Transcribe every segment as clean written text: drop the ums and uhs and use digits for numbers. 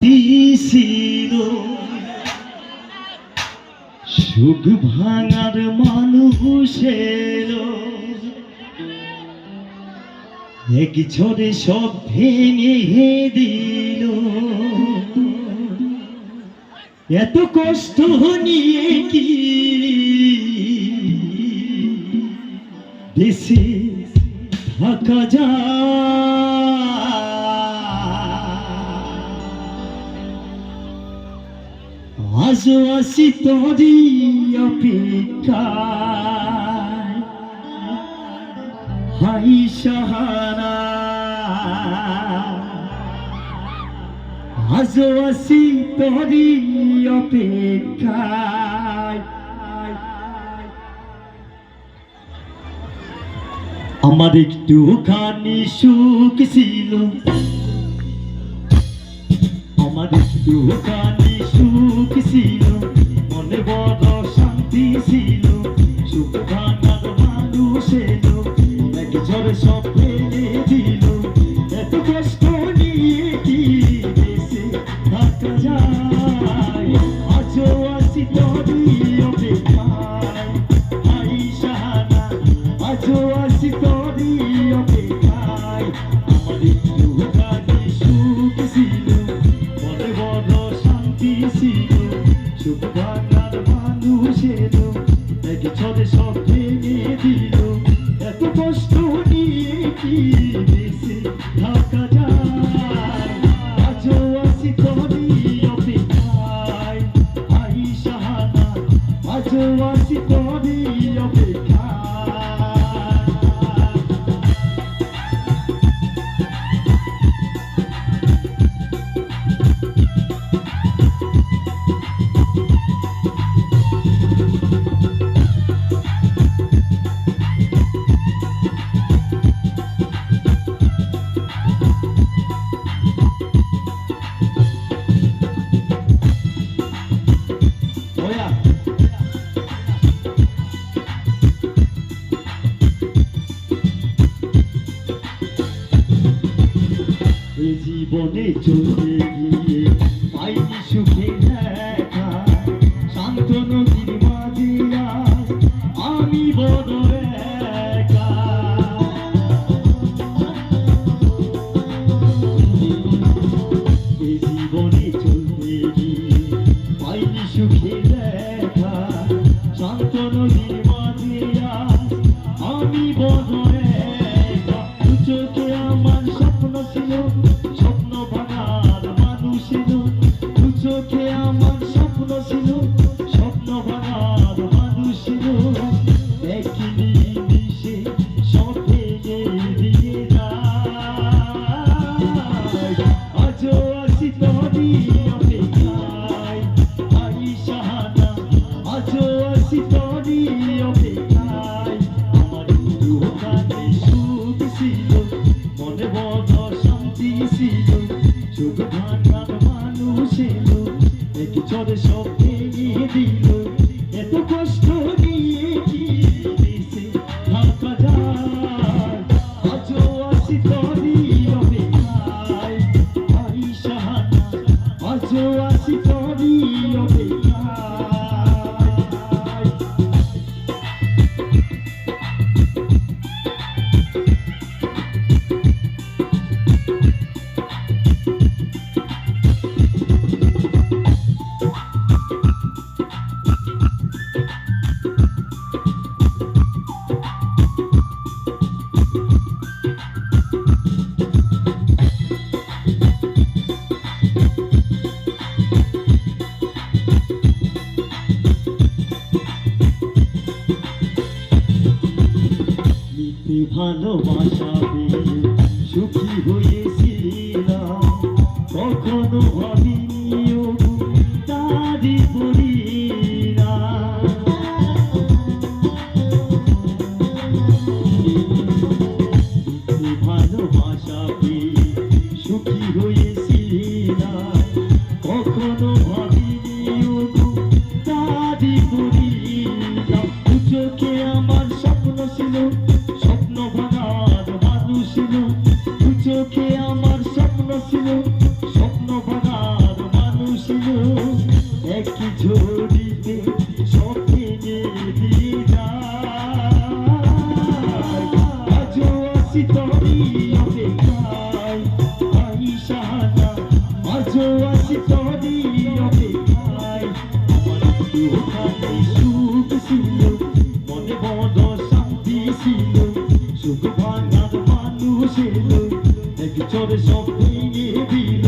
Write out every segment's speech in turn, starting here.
দিছিল সুখ ভাঙার মানুষ এলো এক ঝড়ে সব ভেঙে দিল। এত কষ্ট নিয়ে কি দেশে থাকা যায়? আজও আসি তোরই অপেক্ষায়, হাই সাহারা। আজও আসি তোরই অপেক্ষায়। আমার একটুখানি সুখ ছিল, আমার একটুখানি সুখ ছিল, মনে বড় শান্তি ছিল। সুখ ভাঙার মানুষ এলো এক ঝড়ে সব ফেলে দিল। এত কষ্ট নিয়ে কি দেশে থাকা যায়? আজও আসি তোরই অপেক্ষায়, হাই সাহারা। আজও আসি তোরই অপেক্ষায়। আমার একটুখানি সুখ ছিল, মনে বড় শান্তি ছিল। সুখ ভাঙার মানুষ এলো এক ঝড়ে সব ভেঙে দিল। এত কষ্ট নিয়ে কি দেশে থাকা যায়? আজও আসি তোরই অপেক্ষায়, হাই সাহারা। আজও আসি তোরই অপেক্ষায়। এ জীবনে চলতে গিয়ে পাইনি সুখে দেখা, শান্ত নদীর মাঝে আজ আমি বড় একা। এ জীবনে চলতে গিয়ে পাইনি সুখে দেখা, শান্ত নদীর মাঝে আজ আমি বড় একা। দু চোখে আমার স্বপ্ন ছিল, স্বপ্ন ভাঙার মানুষ এলো। দু চোখে আমার স্বপ্ন ছিল, স্বপ্ন ভাঙার মানুষ এলো। একই নিমিষে সব ভেঙে দিয়ে যায়। আজও আসি তোরই অপেক্ষায়, হাই সাহারা। আজও আসি তোরই অপেক্ষায়। আমার একটুখানি সুখ ছিল, মনে বড় শান্তি ছিল। সুখ ভাঙার মানুষ এলো এক ঝড়ে সব ভেঙে দিল। এত কষ্ট নিয়ে কি দেশে থাকা যায়? আজও আসি তোরই অপেক্ষায়, হাই সাহারা। আজও আসি তোরই অপেক্ষায়। মিথ্যে ভালোবাসা পেয়ে সুখী হয়েছিলাম, কখনো ভাবিনি ওগো তারি পরিণাম। মিথ্যে ভালোবাসা পেয়ে সুখী হয়েছিলাম, কখনো ভাবিনি ওগো তারি পরিণাম। দু চোখে আমার স্বপ্ন ছিল, স্বপ্ন ভাঙার মানুষ ছিল। দু চোখে আমার স্বপ্ন ছিল, স্বপ্ন ভাঙার এক ঝড়িতে সব ভেঙে দিয়ে যায় আজও আসি তোরই অপেক্ষায় আই শাহানা আজও আসি তোরই অপেক্ষায় আমার ওখানে সুখ ছিল মনে বড় শান্তি ছিল সুখ ভাঙার মানুষ এলো এক চরে সব ভেঙে দিল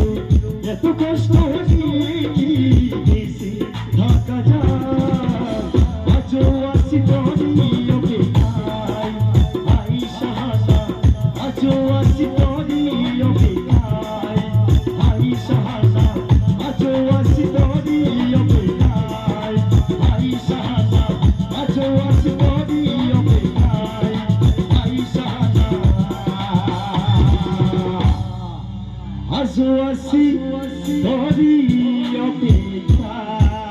এত কষ্ট নিয়ে কি দেশে থাকা যায় আজও আসি তোরই অপেক্ষায় আই শাহানা আজও আসি তোরই অপেক্ষায় আই শাহানা আজও আসি তোরই অপেক্ষায় আই শাহানা আজও আসি তোরই অপেক্ষায় আই শাহানা আজও আসি তোরই অপেক্ষায়